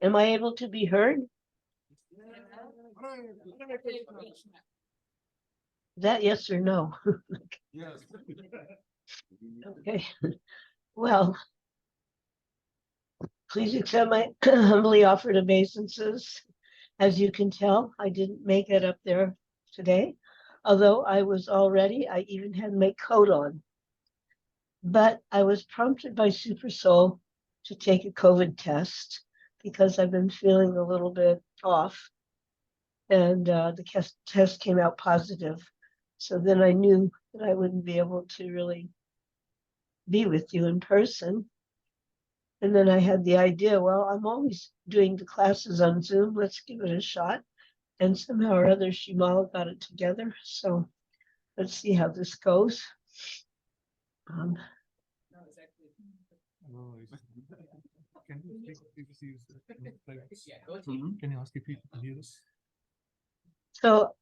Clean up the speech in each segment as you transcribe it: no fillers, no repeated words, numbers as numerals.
Am I able to be heard? Is that yes or no? Yes. Okay. Well, please accept my humbly offered obeisances. As you can tell, I didn't make it up there today, although I was all ready. I even had my coat on. But I was prompted by Super Soul to take a COVID test because I've been feeling a little bit off, and the test came out positive. So then I knew that I wouldn't be able to really be with you in person. And then I had the idea, well, I'm always doing the classes on Zoom. Let's give it a shot. And somehow or other, Shimal got it together. So let's see how this goes. Um, Can you ask if you can hear us? so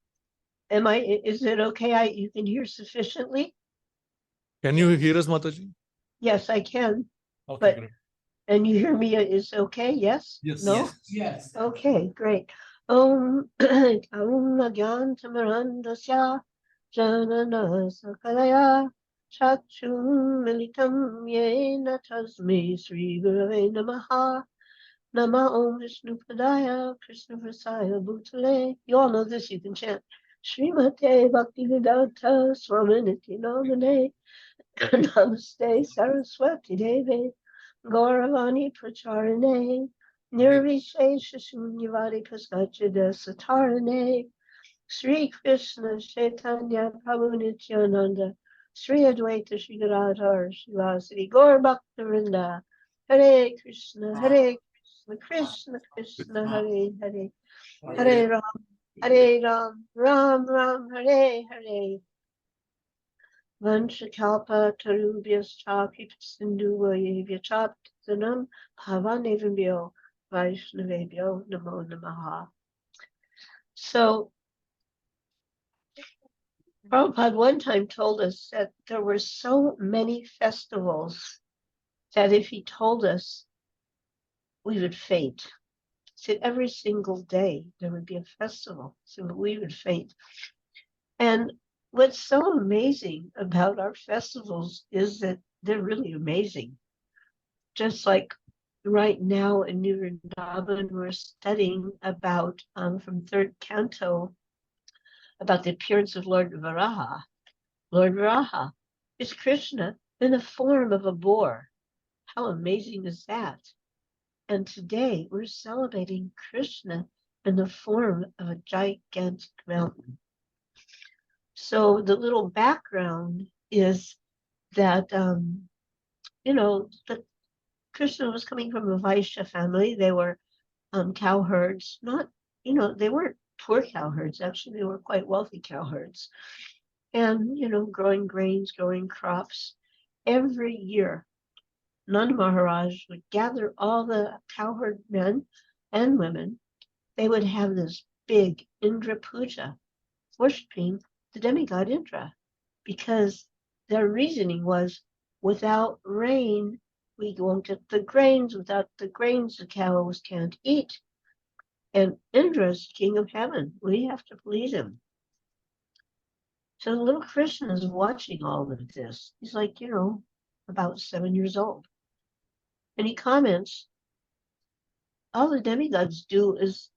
is it okay? You can hear sufficiently? Can you hear us, Mataji? Yes, I can. Okay, But great. and you hear me is okay? Yes? Yes. No? Yes. Okay, great. Om Agyan Tamarandasya Janana Sakalaya Chakshum Militam Yena Tasmi Sri Gurave Namaha Nama Om Vishnu Padaya Krishna Vasaya Bhutale. You all know this, you can chant. Srimate Bhaktivedanta Swaminiti Namane Namaste Saraswati Devi Gauravani Pracharane Nirvishesha Shunyavadi Paskachida Satarane Sri Krishna Chaitanya Prabhu Nityananda Sri Advaita Sri Gadadhar Shivasri Gaur Bhaktavinda Hare Krishna Krishna Krishna Hare Hare Hare Ram Ram Ram Hare Hare Vanchakalpa Tarubhyascha Sindhu Sanam Bhavanevibhyo Vaishnavebhyo Namo Namaha. So Prabhupada one time told us that there were so many festivals that if he told us, we would faint. So every single day there would be a festival, so we would faint. And what's so amazing about our festivals is that they're really amazing. Just like right now in New Vrindavan, we're studying about from third canto about the appearance of Lord Varaha. Lord Varaha is Krishna in the form of a boar. How amazing is that? And today we're celebrating Krishna in the form of a gigantic mountain. So the little background is that, the Krishna was coming from a Vaishya family. They were cowherds, not, they weren't poor cowherds. Actually, they were quite wealthy cowherds. And, growing grains, growing crops. Every year, Nanda Maharaj would gather all the cowherd men and women. They would have this big Indra Puja, worshiping the demigod Indra, because their reasoning was, without rain, we won't get the grains. Without the grains, the cows can't eat. And Indra's king of heaven. We have to please him. So the little Krishna is watching all of this. He's like, about 7 years old. And he comments, all the demigods do is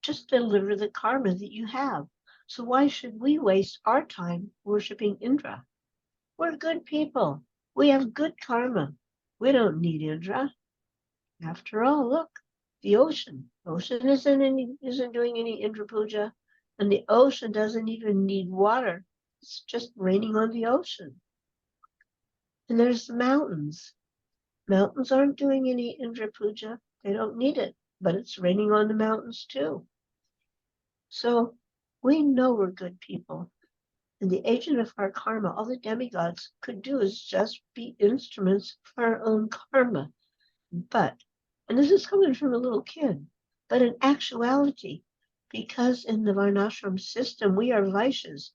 just deliver the karma that you have. So why should we waste our time worshiping Indra? We're good people. We have good karma. We don't need Indra. After all, look, the ocean. Ocean isn't doing any Indra puja, and the ocean doesn't even need water. It's just raining on the ocean. And there's the mountains. Mountains aren't doing any Indra puja. They don't need it, but it's raining on the mountains too. So we know we're good people. And the agent of our karma, all the demigods could do is just be instruments for our own karma. But, and this is coming from a little kid, but in actuality, because in the Varnashram system, we are Vaishyas,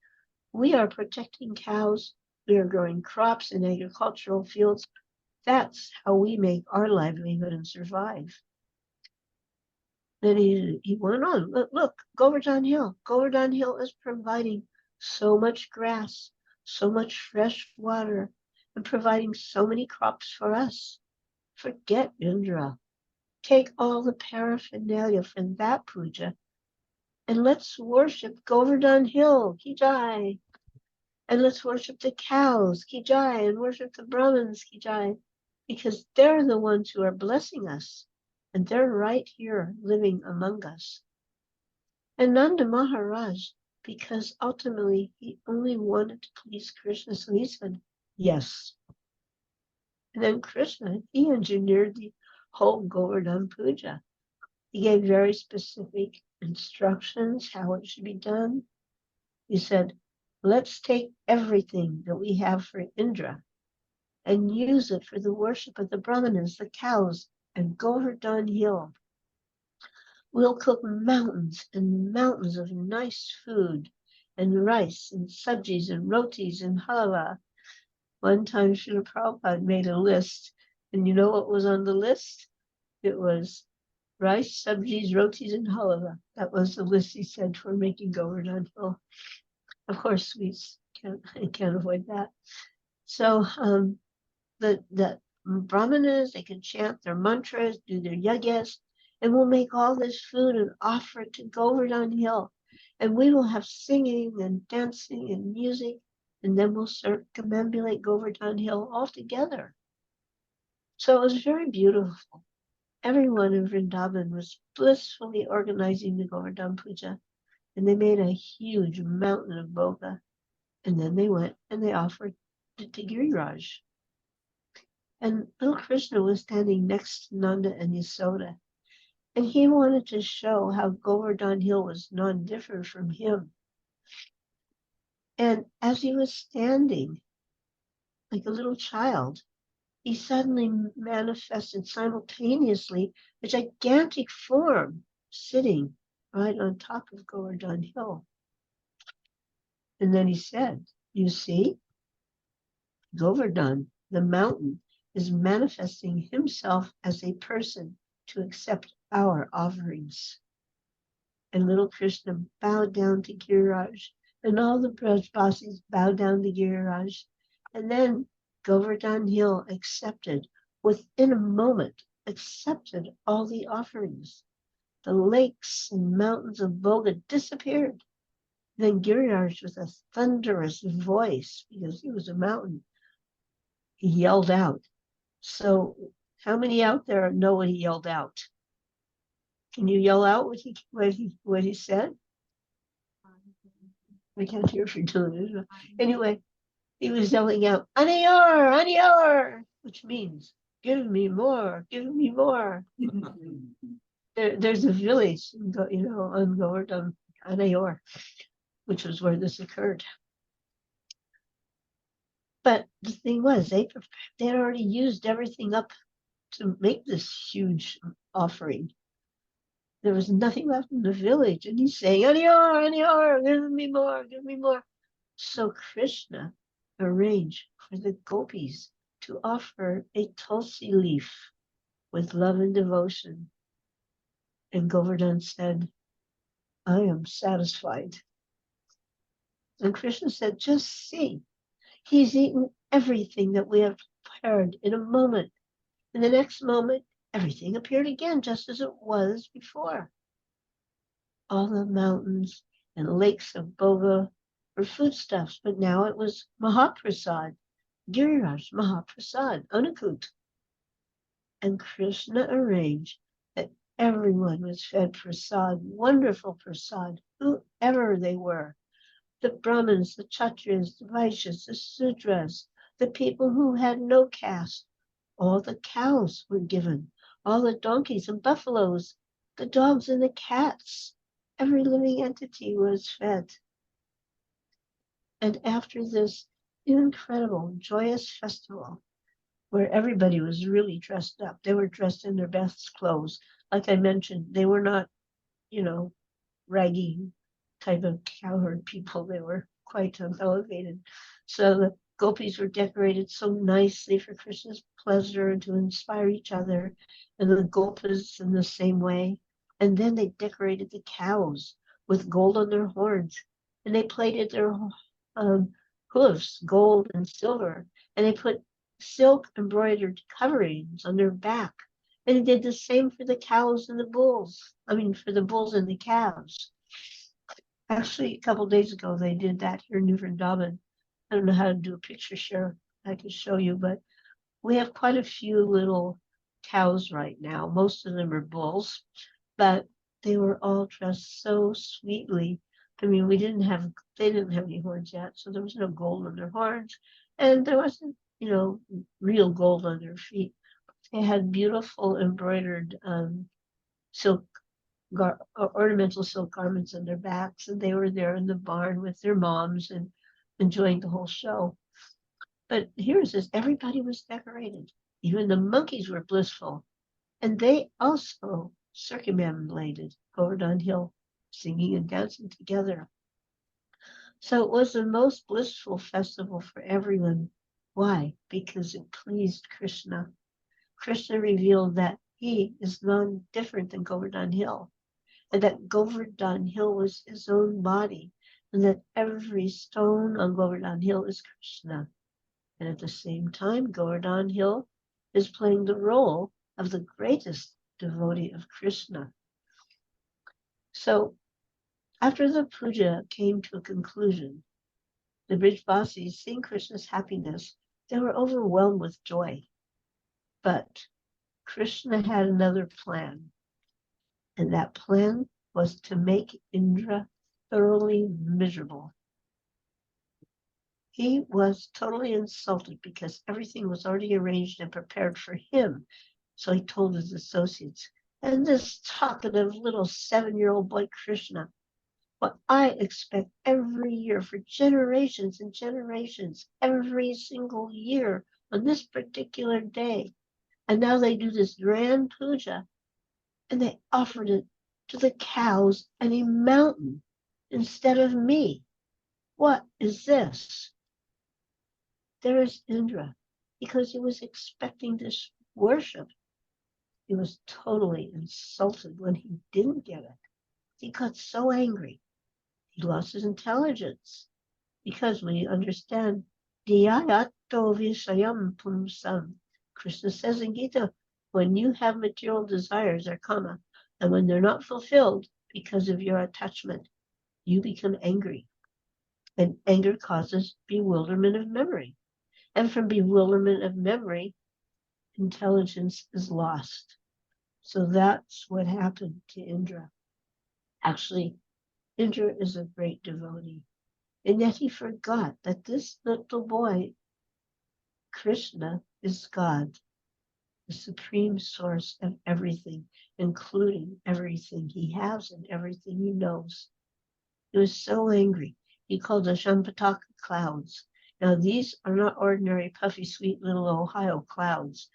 we are protecting cows, we are growing crops in agricultural fields. That's how we make our livelihood and survive. Then he went on. Look, Govardhan Hill. Govardhan Hill is providing so much grass, so much fresh water, and providing so many crops for us. Forget Indra. Take all the paraphernalia from that puja and let's worship Govardhan Hill, Ki Jai. And let's worship the cows, Ki Jai, and worship the Brahmins, Ki Jai, because they're the ones who are blessing us. And they're right here living among us. And Nanda Maharaj, because ultimately he only wanted to please Krishna, so he said, yes. And then Krishna, he engineered the whole Govardhan Puja. He gave very specific instructions how it should be done. He said, let's take everything that we have for Indra and use it for the worship of the Brahmanas, the cows, and Govardhan Hill. We'll cook mountains and mountains of nice food and rice and sabjis and rotis and halwa. One time Srila Prabhupada made a list, and you know what was on the list? It was rice, sabjis, rotis, and halwa. That was the list he said for making Govardhan Hill. Of course, we can't avoid that. So the brahmanas, they can chant their mantras, do their yagyas, and we'll make all this food and offer it to Govardhan Hill. And we will have singing and dancing and music, and then we'll circumambulate Govardhan Hill all together. So it was very beautiful. Everyone in Vrindavan was blissfully organizing the Govardhan Puja, and they made a huge mountain of boga. And then they went and they offered it to Giriraj. And little Krishna was standing next to Nanda and Yasoda. And he wanted to show how Govardhan Hill was non-different from him. And as he was standing like a little child, he suddenly manifested simultaneously a gigantic form sitting right on top of Govardhan Hill. And then he said, you see, Govardhan, the mountain, is manifesting himself as a person to accept our offerings. And little Krishna bowed down to Giriraj, and all the Brajbasis bowed down to Giriraj. And then Govardhan Hill accepted, within a moment, accepted all the offerings. The lakes and mountains of Boga disappeared. Then Giriraj, with a thunderous voice, because he was a mountain, he yelled out. So how many out there know what he yelled out? Can you yell out what he said? I can't hear if you're doing it. Anyway, he was yelling out, Aniyor, Aniyor, which means give me more, give me more. There's a village, on Govardhan, Aniyor, which was where this occurred. But the thing was, they had already used everything up to make this huge offering. There was nothing left in the village, and he's saying, Aniyor, Aniyor, give me more, give me more. So Krishna arranged for the gopis to offer a tulsi leaf with love and devotion. And Govardhan said, I am satisfied. And Krishna said, just see, he's eaten everything that we have prepared in a moment. In the next moment, everything appeared again, just as it was before. All the mountains and lakes of Boga were foodstuffs, but now it was Mahaprasad, Giriraj Mahaprasad, Anukut. And Krishna arranged that everyone was fed prasad, wonderful prasad, whoever they were. The Brahmins, the Kshatriyas, the Vaishyas, the Sudras, the people who had no caste. All the cows were given, all the donkeys and buffaloes, the dogs and the cats. Every living entity was fed. And after this incredible, joyous festival, where everybody was really dressed up, they were dressed in their best clothes. Like I mentioned, they were not, raggy type of cowherd people. They were quite elevated. So the gopis were decorated so nicely for Krishna's pleasure and to inspire each other, and the gopas in the same way. And then they decorated the cows with gold on their horns, and they plated their hoofs gold and silver, and they put silk embroidered coverings on their back. And they did the same for the cows and the bulls. I mean, for the bulls and the calves. Actually, a couple days ago, they did that here in New Vrindavan. I don't know how to do a picture share. I can show you, but we have quite a few little cows right now. Most of them are bulls, but they were all dressed so sweetly. I mean, they didn't have any horns yet, so there was no gold on their horns, and there wasn't, real gold on their feet. They had beautiful embroidered silk ornamental silk garments on their backs, and they were there in the barn with their moms and enjoying the whole show. But here it says everybody was decorated. Even the monkeys were blissful, and they also circumambulated Govardhan Hill, singing and dancing together. So it was the most blissful festival for everyone. Why? Because it pleased Krishna. Krishna revealed that he is none different than Govardhan Hill, and that Govardhan Hill was his own body, and that every stone on Govardhan Hill is Krishna. And at the same time, Govardhan Hill is playing the role of the greatest devotee of Krishna. So after the puja came to a conclusion, the Brijvasis, seeing Krishna's happiness, they were overwhelmed with joy. But Krishna had another plan, and that plan was to make Indra thoroughly miserable. He was totally insulted because everything was already arranged and prepared for him. So he told his associates, and this talkative little 7-year-old boy Krishna, what I expect every year for generations and generations, every single year on this particular day. And now they do this grand puja, and they offered it to the cows and a mountain instead of me. What is this? There is Indra, because he was expecting this worship. He was totally insulted when he didn't get it. He got so angry. He lost his intelligence. Because when you understand, Dhyayato Vishayam Pumsam, Krishna says in Gita, when you have material desires, they're karma, and when they're not fulfilled because of your attachment, you become angry. And anger causes bewilderment of memory. And from bewilderment of memory, intelligence is lost. So that's what happened to Indra. Actually, Indra is a great devotee. And yet he forgot that this little boy, Krishna, is God, the supreme source of everything, including everything he has and everything he knows. He was so angry. He called the Shampataka clouds. Now, these are not ordinary puffy, sweet little Ohio clouds.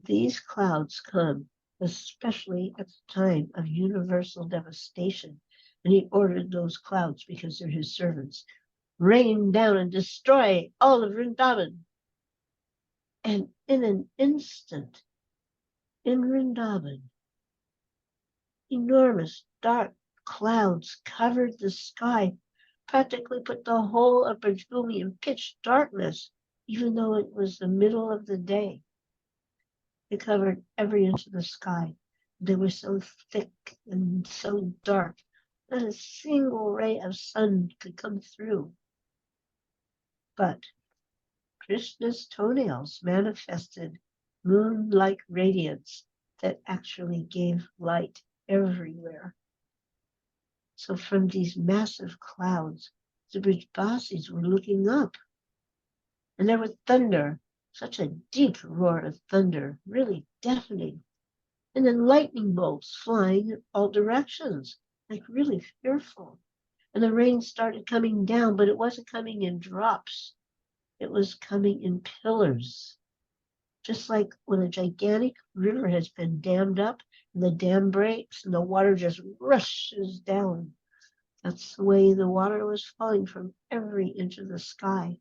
These clouds come especially at the time of universal devastation. And he ordered those clouds, because they're his servants, rain down and destroy all of Vrindavan. And in an instant, in Vrindavan, enormous dark clouds covered the sky, practically put the whole of Brajbhumi in pitch darkness, even though it was the middle of the day. It covered every inch of the sky. They were so thick and so dark that a single ray of sun could come through. But Krishna's toenails manifested moon-like radiance that actually gave light everywhere. So from these massive clouds, the Brijbasis were looking up, and there was thunder, such a deep roar of thunder, really deafening, and then lightning bolts flying in all directions, like really fearful. And the rain started coming down, but it wasn't coming in drops. It was coming in pillars, just like when a gigantic river has been dammed up and the dam breaks and the water just rushes down. That's the way the water was falling from every inch of the sky.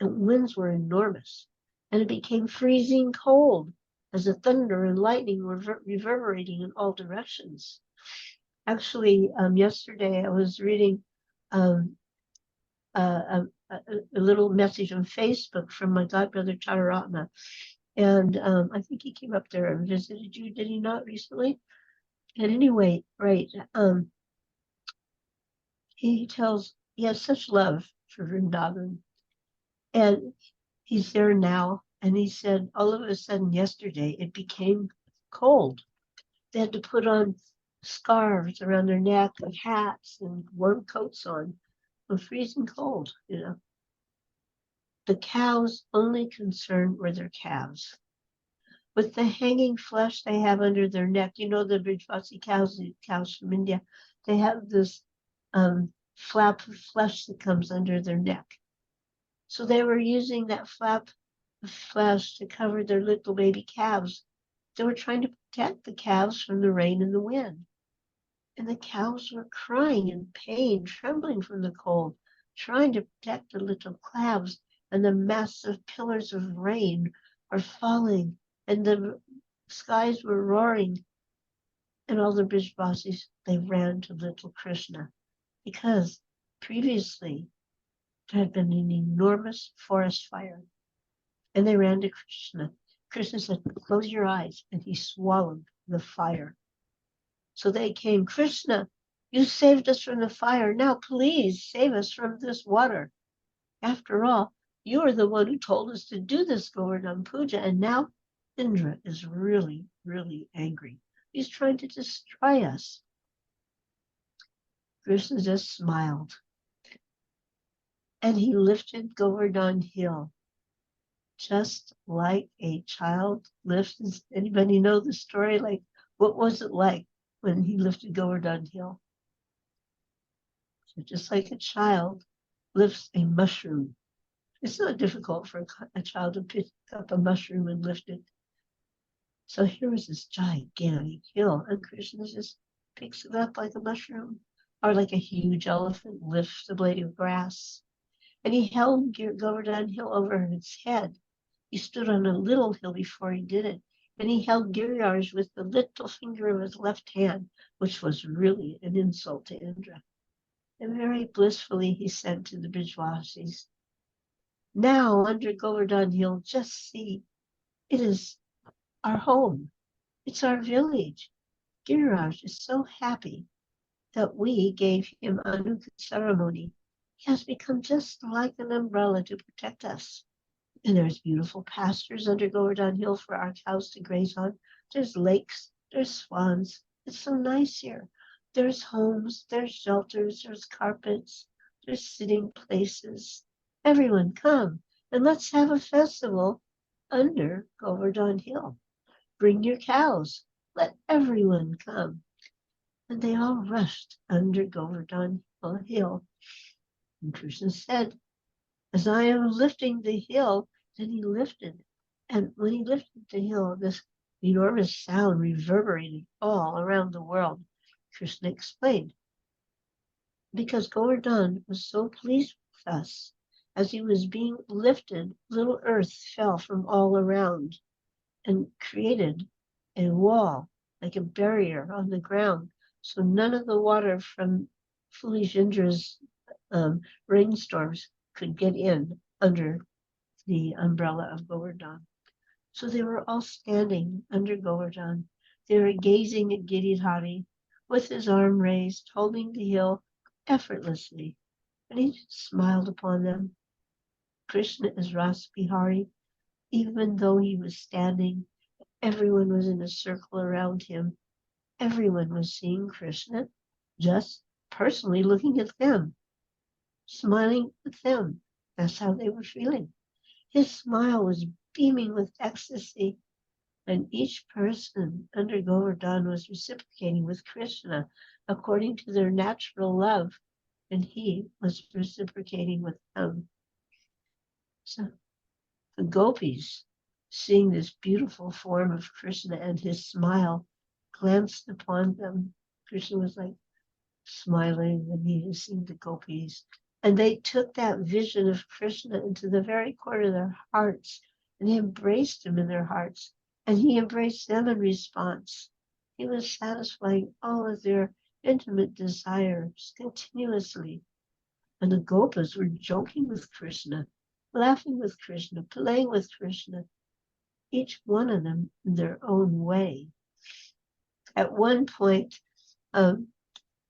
And winds were enormous, and it became freezing cold as the thunder and lightning were reverberating in all directions. Actually, yesterday I was reading um, a little message on Facebook from my godbrother Chaturama, and I think he came up there and visited you. Did he not recently? And anyway, right, he has such love for Vrindavan, and he's there now. And he said, all of a sudden yesterday, it became cold. They had to put on scarves around their neck and hats and warm coats on. It was freezing cold, you know. The cows' only concern were their calves. With the hanging flesh they have under their neck, you know, the Brijvasi cows, the cows from India, they have this flap of flesh that comes under their neck. So they were using that flap of flesh to cover their little baby calves. They were trying to protect the calves from the rain and the wind. And the cows were crying in pain, trembling from the cold, trying to protect the little calves. And the massive pillars of rain are falling, and the skies were roaring. And all the Brijvasis, they ran to little Krishna because previously there had been an enormous forest fire. And they ran to Krishna. Krishna said, close your eyes. And he swallowed the fire. So they came, Krishna, you saved us from the fire. Now please save us from this water. After all, you are the one who told us to do this Govardhan Puja. And now Indra is really, really angry. He's trying to destroy us. Krishna just smiled. And he lifted Govardhan Hill, just like a child lifts. Anybody know the story? Like, what was it like when he lifted Govardhan Hill? So just like a child lifts a mushroom. It's not difficult for a child to pick up a mushroom and lift it. So here was this gigantic hill, and Krishna just picks it up like a mushroom, or like a huge elephant lifts a blade of grass. And he held Govardhan Hill over his head. He stood on a little hill before he did it, and he held Giriraj with the little finger of his left hand, which was really an insult to Indra. And very blissfully he said to the Brijvasis, now under Govardhan Hill, just see, it is our home. It's our village. Giriraj is so happy that we gave him Anuka ceremony. He has become just like an umbrella to protect us. And there's beautiful pastures under Govardhan Hill for our cows to graze on. There's lakes, there's swans. It's so nice here. There's homes, there's shelters, there's carpets, there's sitting places. Everyone come and let's have a festival under Govardhan Hill. Bring your cows. Let everyone come. And they all rushed under Govardhan Hill. And Krishna said, as I am lifting the hill, then he lifted. And when he lifted the hill, this enormous sound reverberated all around the world. Krishna explained, because Govardhan was so pleased with us, as he was being lifted, little earth fell from all around and created a wall, like a barrier on the ground. So none of the water from foolish Indra's rainstorms could get in under the umbrella of Govardhan. So they were all standing under Govardhan. They were gazing at Giridhari with his arm raised, holding the hill effortlessly. And he smiled upon them. Krishna is Ras Bihari. Even though he was standing, everyone was in a circle around him. Everyone was seeing Krishna, just personally looking at them, smiling at them. That's how they were feeling. His smile was beaming with ecstasy, and each person under Govardhan was reciprocating with Krishna according to their natural love, and he was reciprocating with them. So the gopis, seeing this beautiful form of Krishna and his smile, glanced upon them. Krishna was like smiling, and he was seeing the gopis. And they took that vision of Krishna into the very core of their hearts, and they embraced him in their hearts, and he embraced them in response. He was satisfying all of their intimate desires continuously. And the Gopas were joking with Krishna, laughing with Krishna, playing with Krishna, each one of them in their own way. At one point,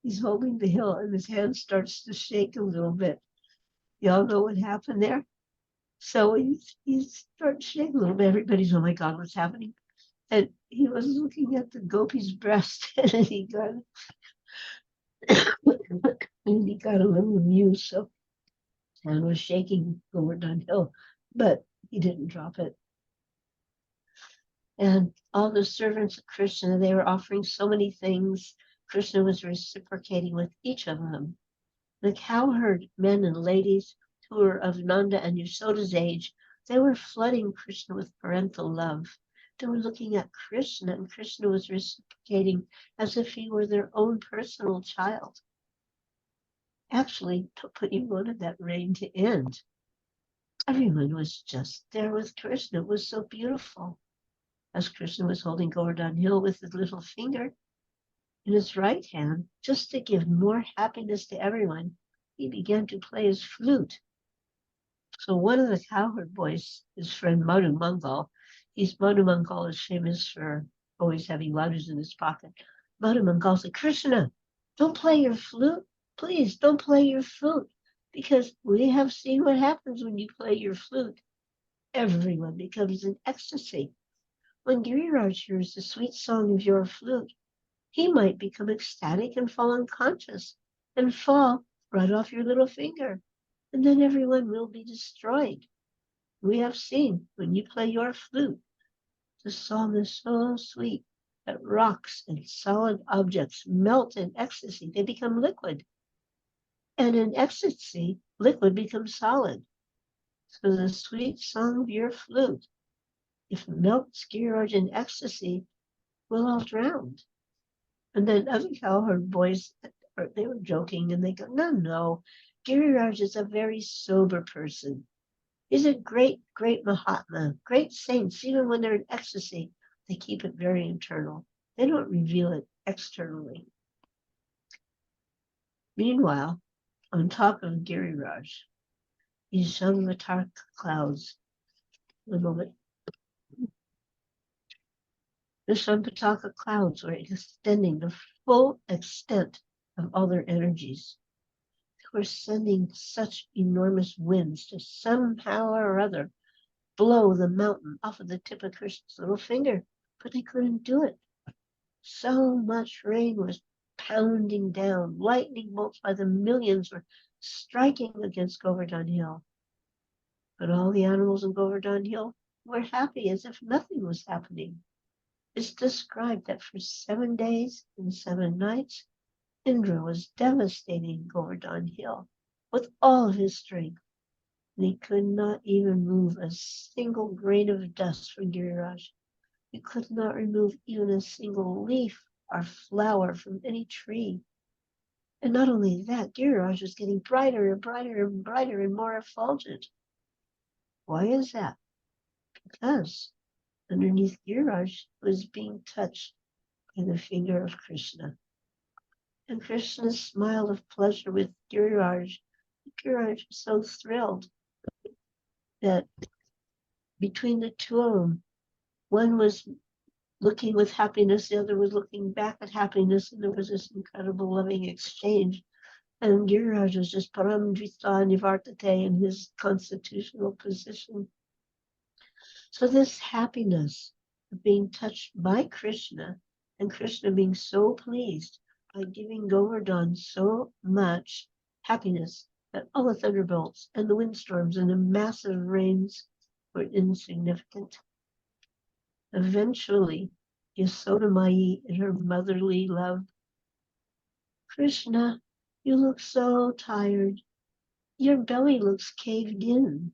he's holding the hill and his hand starts to shake a little bit. Y'all know what happened there? So he starts shaking a little bit. Everybody's, oh my God, what's happening? And he was looking at the gopi's breast and he got a little amused. So his hand was shaking Govardhan Hill, but he didn't drop it. And all the servants of Krishna, they were offering so many things. Krishna was reciprocating with each of them. The cowherd men and ladies who were of Nanda and Yasoda's age, they were flooding Krishna with parental love. They were looking at Krishna, and Krishna was reciprocating as if he were their own personal child. Actually, he wanted that reign to end. Everyone was just there with Krishna. It was so beautiful. As Krishna was holding Govardhan Hill with his little finger in his right hand, just to give more happiness to everyone, he began to play his flute. So one of the cowherd boys, his friend Madhu Mangal, Madhu Mangal is famous for always having ladus in his pocket. Madhu Mangal said, Krishna, don't play your flute. Please don't play your flute. Because we have seen what happens when you play your flute. Everyone becomes in ecstasy. When Giriraj hears the sweet song of your flute, he might become ecstatic and fall unconscious and fall right off your little finger. And then everyone will be destroyed. We have seen when you play your flute, the song is so sweet that rocks and solid objects melt in ecstasy. They become liquid. And in ecstasy, liquid becomes solid. So the sweet song of your flute, if it melts Giriraj in ecstasy, we'll all drown. And then other cowherd boys, they were joking and they go, no, Giriraj is a very sober person. He's a great, great Mahatma, great saints. Even when they're in ecstasy, they keep it very internal. They don't reveal it externally. Meanwhile, on top of Giriraj, these Shambhataka clouds, a moment. The Shambhataka clouds were extending the full extent of all their energies. They were sending such enormous winds to somehow or other blow the mountain off of the tip of Krishna's little finger, but they couldn't do it. So much rain was pounding down. Lightning bolts by the millions were striking against Govardhan Hill. But all the animals in Govardhan Hill were happy as if nothing was happening. It's described that for 7 days and 7 nights, Indra was devastating Govardhan Hill with all of his strength. And he could not even move a single grain of dust from Giriraj. He could not remove even a single leaf or flower from any tree. And not only that, Giriraj was getting brighter and brighter and brighter and more effulgent. Why is that? Because underneath Giriraj was being touched by the finger of Krishna. And Krishna smiled of pleasure with Giriraj. Giriraj was so thrilled that between the two of them, one was looking with happiness, the other was looking back at happiness, and there was this incredible loving exchange. And Giriraj was just paramdrita nivartate in his constitutional position. So this happiness of being touched by Krishna, and Krishna being so pleased by giving Govardhan so much happiness that all the thunderbolts and the windstorms and the massive rains were insignificant. Eventually, Yasoda Mai, in her motherly love, Krishna, you look so tired. Your belly looks caved in.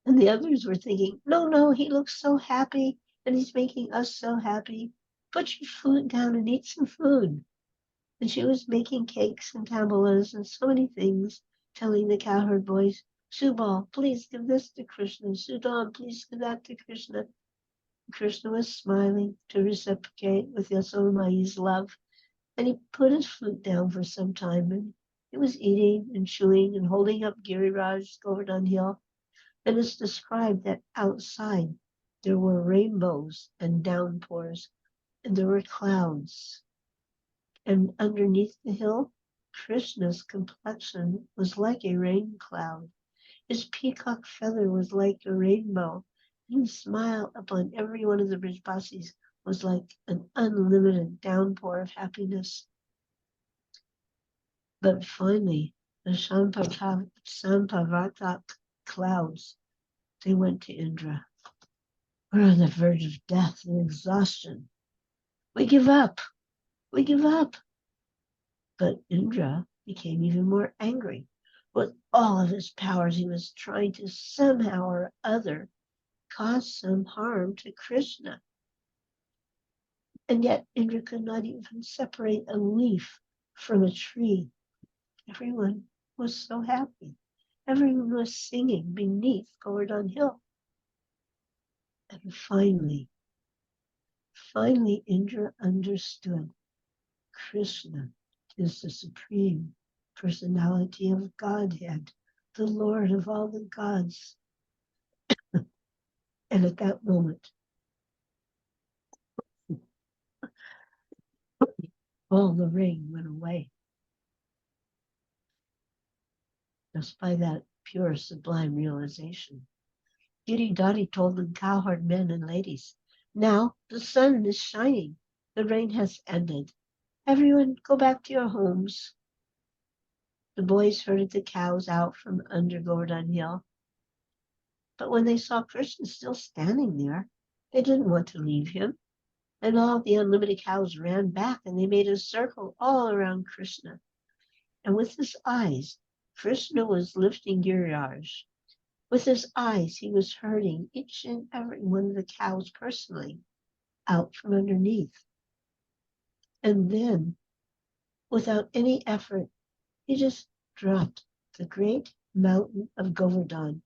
And the others were thinking, no, he looks so happy and he's making us so happy. Put your food down and eat some food. And she was making cakes and tambalas and so many things, telling the cowherd boys, Subal, please give this to Krishna. Sudan, please give that to Krishna. Krishna was smiling to reciprocate with Yasodamai's love, and he put his flute down for some time, and he was eating and chewing and holding up Giriraj Govardhan Hill. And it's described that outside there were rainbows and downpours, and there were clouds. And underneath the hill, Krishna's complexion was like a rain cloud. His peacock feather was like a rainbow, and his smile upon every one of the Brijbasis was like an unlimited downpour of happiness. But finally, the Sampavatak clouds, they went to Indra. We're on the verge of death and exhaustion. We give up. We give up. But Indra became even more angry. With all of his powers, he was trying to somehow or other cause some harm to Krishna. And yet Indra could not even separate a leaf from a tree. Everyone was so happy. Everyone was singing beneath Govardhan Hill. And finally Indra understood Krishna is the supreme personality of Godhead, the Lord of all the gods. And at that moment, all the rain went away. Just by that pure, sublime realization. Giridhari told the cowherd men and ladies, now the sun is shining. The rain has ended. Everyone go back to your homes. The boys herded the cows out from under Govardhan Hill. But when they saw Krishna still standing there, they didn't want to leave him. And all the unlimited cows ran back and they made a circle all around Krishna. And with his eyes, Krishna was lifting Giriraj. With his eyes, he was herding each and every one of the cows personally out from underneath. And then, without any effort, he just dropped the great mountain of Govardhan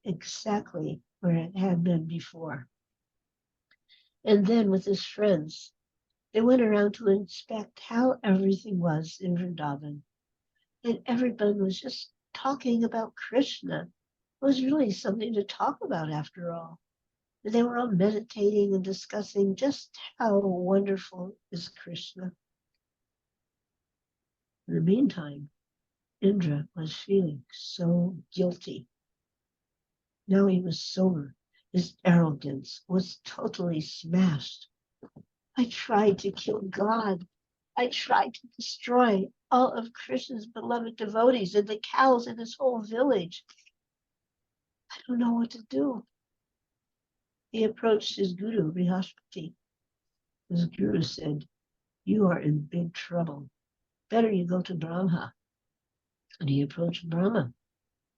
exactly where it had been before. And then, with his friends, they went around to inspect how everything was in Vrindavan. And everyone was just talking about Krishna. It was really something to talk about after all. They were all meditating and discussing just how wonderful is Krishna. In the meantime, Indra was feeling so guilty. Now he was sober. His arrogance was totally smashed. I tried to kill God. I tried to destroy all of Krishna's beloved devotees and the cows in his whole village. I don't know what to do. He approached his guru, Brihaspati. His guru said, you are in big trouble. Better you go to Brahma. And he approached Brahma.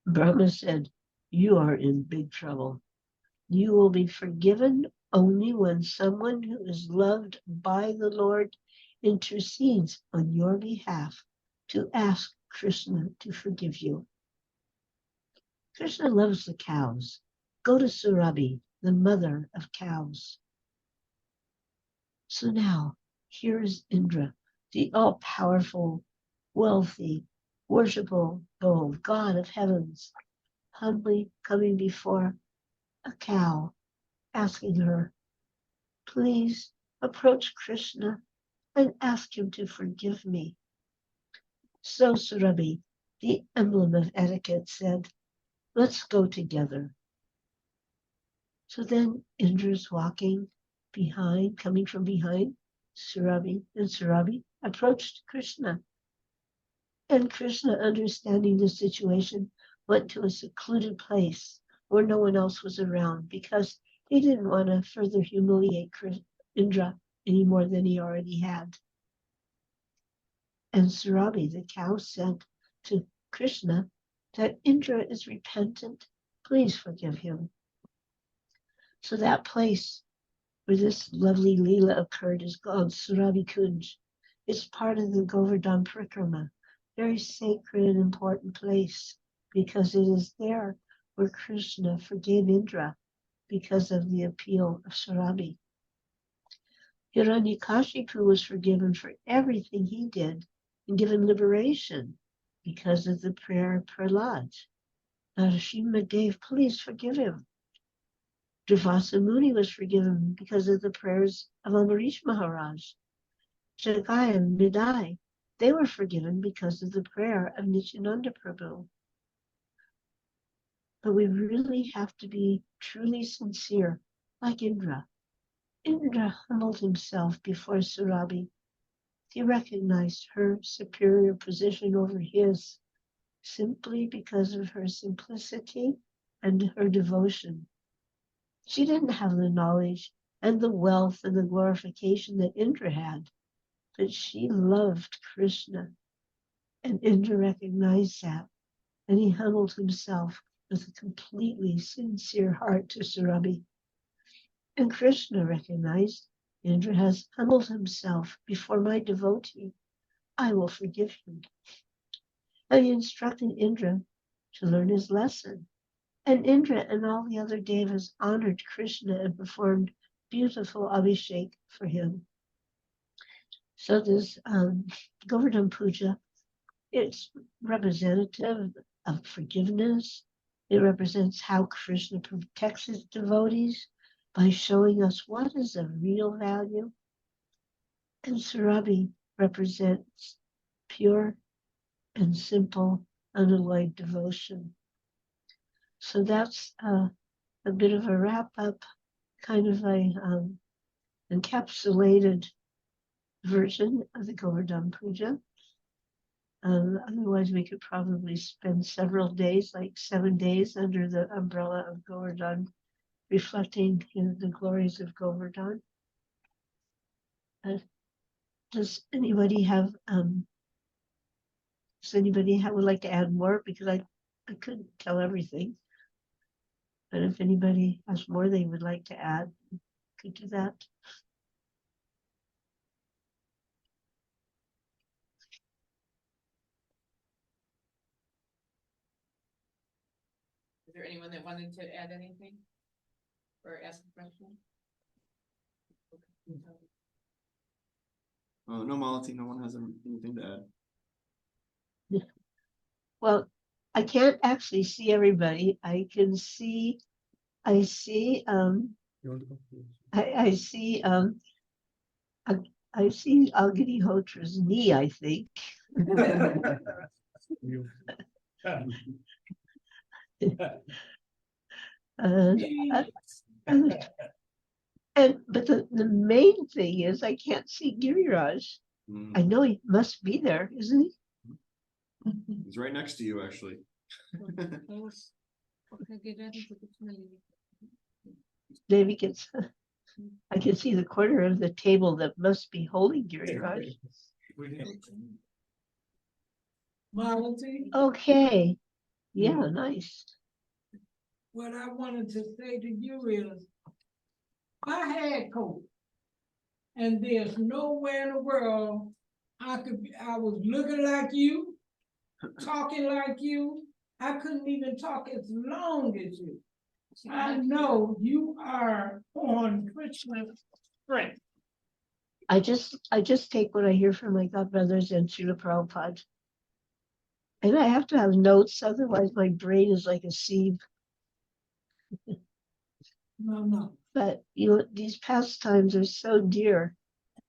Brahma said, you are in big trouble. You will be forgiven only when someone who is loved by the Lord intercedes on your behalf to ask Krishna to forgive you. Krishna loves the cows. Go to Surabhi, the mother of cows. So now, here is Indra, the all-powerful, wealthy, worshipful God of heavens, humbly coming before a cow, asking her, please approach Krishna and ask him to forgive me. So Surabhi, the emblem of etiquette, said, let's go together. So then Indra's walking behind, coming from behind Surabhi, and Surabhi approached Krishna. And Krishna, understanding the situation, went to a secluded place where no one else was around because he didn't want to further humiliate Indra any more than he already had. And Surabhi, the cow, said to Krishna that Indra is repentant. Please forgive him. So that place where this lovely Leela occurred is called Surabhi Kunj. It's part of the Govardhan Parikrama, very sacred and important place because it is there where Krishna forgave Indra because of the appeal of Surabhi. Hiranyakashipu was forgiven for everything he did and given liberation because of the prayer of Prahlad. Narasimha Dev, please forgive him. Durvasa Muni was forgiven because of the prayers of Amarish Maharaj. Jagai and Midai, they were forgiven because of the prayer of Nityananda Prabhu. But we really have to be truly sincere, like Indra. Indra humbled himself before Surabhi. He recognized her superior position over his simply because of her simplicity and her devotion. She didn't have the knowledge and the wealth and the glorification that Indra had, but she loved Krishna, and Indra recognized that, and he humbled himself with a completely sincere heart to Surabhi. And Krishna recognized Indra has humbled himself before my devotee. I will forgive him. And he instructed Indra to learn his lesson. And Indra and all the other devas honored Krishna and performed beautiful abhishek for him. So this Govardhan Puja, it's representative of forgiveness. It represents how Krishna protects his devotees by showing us what is of real value. And Surabhi represents pure and simple, unalloyed devotion. So that's a bit of a wrap up, kind of a encapsulated version of the Govardhan Puja. Otherwise, we could probably spend several days, like 7 days, under the umbrella of Govardhan, reflecting the glories of Govardhan. Does anybody would like to add more? Because I couldn't tell everything. But if anybody has more they would like to add, could do that. Is there anyone that wanted to add anything or ask a question? No, Malati, no one has anything to add. Well, I can't actually see everybody. I see You want to come? I see I see Agnihotra's knee, I think. You. Uh, but the main thing is I can't see Giriraj. I know he must be there, isn't he? He's right next to you, actually. Maybe it's I can see the corner of the table that must be holding Giriraj. Malati, Okay. Yeah, nice. what I wanted to say to you is, I had COVID, and there's nowhere in the world I was looking like you, talking like you. I couldn't even talk as long as you. I know you are on Krishna's strength. I just take what I hear from my godbrothers and Srila Prabhupada. And I have to have notes, otherwise my brain is like a sieve. No. But these pastimes are so dear.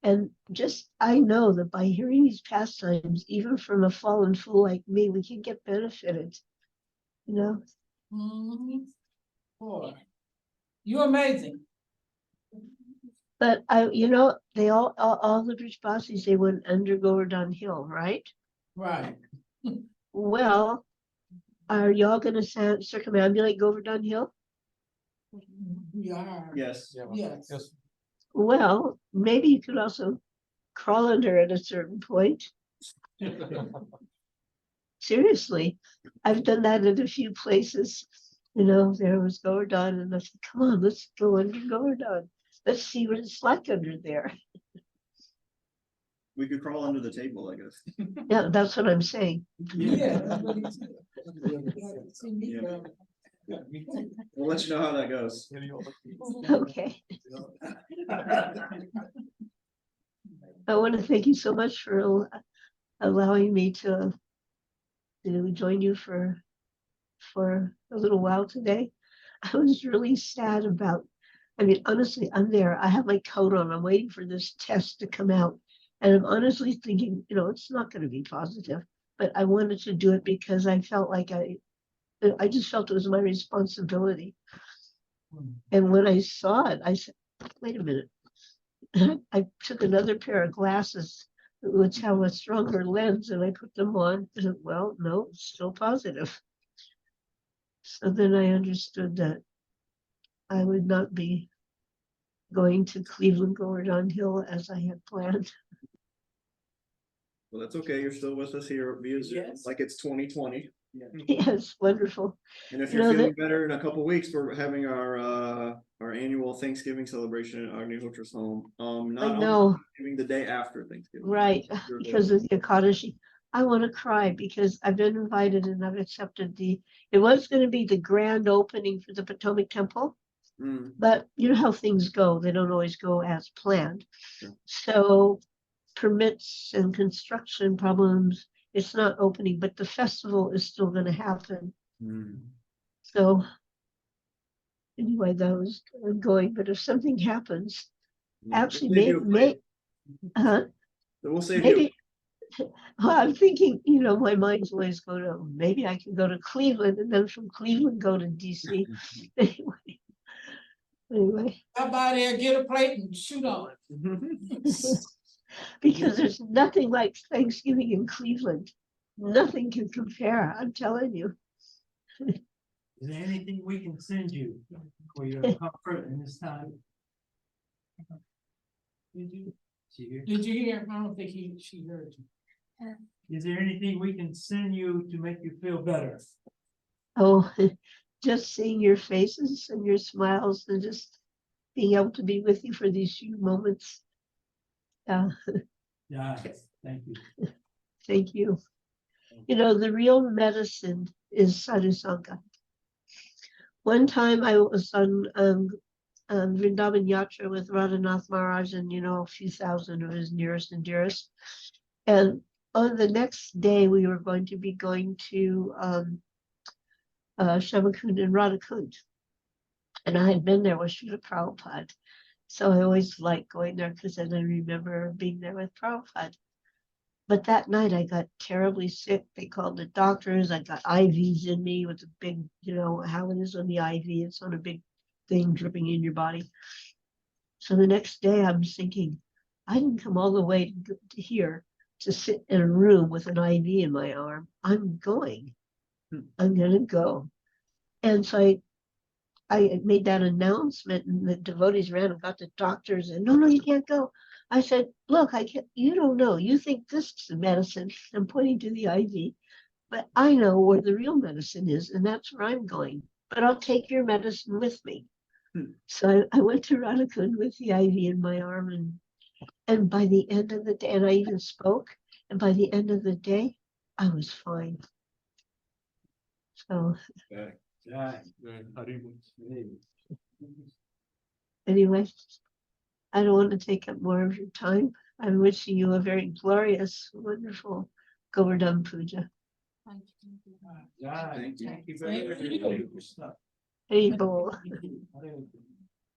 And just I know that by hearing these pastimes, even from a fallen fool like me, we can get benefited. Boy, you're amazing. But they all the Brishbasis, they went under Govardhan Hill, right? Right. Well, are y'all gonna circumambulate Govardhan Hill? We are. Yes. Yes. Well, maybe you could also crawl under at a certain point. Seriously, I've done that at a few places. There was Govardhan, and I said, "Come on, let's go under Govardhan. Let's see what it's like under there." We could crawl under the table, I guess. Yeah, that's what I'm saying. Yeah. That's what he said. Yeah, see me, Yeah. We'll let you know how that goes. Okay. I want to thank you so much for allowing me to join you for a little while today. I was really sad about, I mean, honestly, I'm there. I have my coat on. I'm waiting for this test to come out. And I'm honestly thinking, it's not going to be positive, but I wanted to do it because I felt like I just felt it was my responsibility. And when I saw it, I said, wait a minute. I took another pair of glasses, which have a stronger lens, and I put them on. And well, no, it's still positive. So then I understood that I would not be going to Cleveland Govardhan Hill as I had planned. Well, that's okay. You're still with us here via Zoom, Yes. like it's 2020. Yes, wonderful. And if You you're know feeling that- better in a couple weeks, we're having our annual Thanksgiving celebration at our New Fortress home. Not I only know, Thanksgiving, the day after Thanksgiving. right, You're because of the Akadashi. I want to cry because I've been invited and I've accepted it was going to be the grand opening for the Potomac Temple, Mm, but you know how things go. They don't always go as planned. Sure. So permits and construction problems, it's not opening, but the festival is still going to happen. mm. So anyway, that was going, but if something happens, Yeah, actually, we'll save you a plate. So we'll save you. maybe, well, I'm thinking, my mind's always go to, maybe I can go to Cleveland and then from Cleveland go to DC. Anyway, Stop by there, get a plate and shoot on it. because there's nothing like Thanksgiving in Cleveland. Nothing can compare, I'm telling you. Is there anything we can send you for your comfort in this time? Did you? She here? Did you hear? I don't think she heard you. Is there anything we can send you to make you feel better? Oh, just seeing your faces and your smiles and just being able to be with you for these few moments. Yeah, thank you. Thank you. The real medicine is sadhusanga. One time I was on Vrindavan Yatra with Radhanath Maharaj and, a few thousand of his nearest and dearest. And on the next day, we were going to be going to Shamakund and Radhakund. And I had been there with Srila Prabhupada. So I always liked going there because then I remember being there with Prabhupada. But that night I got terribly sick. They called the doctors. I got IVs in me with a big, how it is on the IV. It's on a big thing dripping in your body. So the next day I'm thinking, I didn't come all the way to here to sit in a room with an IV in my arm. I'm going. I'm going to go. And so I made that announcement and the devotees ran and got the doctors and no, you can't go. I said, look, I can't, you don't know. You think this is the medicine. I'm pointing to the IV, but I know where the real medicine is, and that's where I'm going. But I'll take your medicine with me. So I went to Radhakund with the IV in my arm, and by the end of the day, and I even spoke, and by the end of the day, I was fine. So anyway, I don't want to take up more of your time. I'm wishing you a very glorious, wonderful Govardhan Puja. Thank you. Yeah, Thank you. thank you Thank very you. much. Hey, Bo.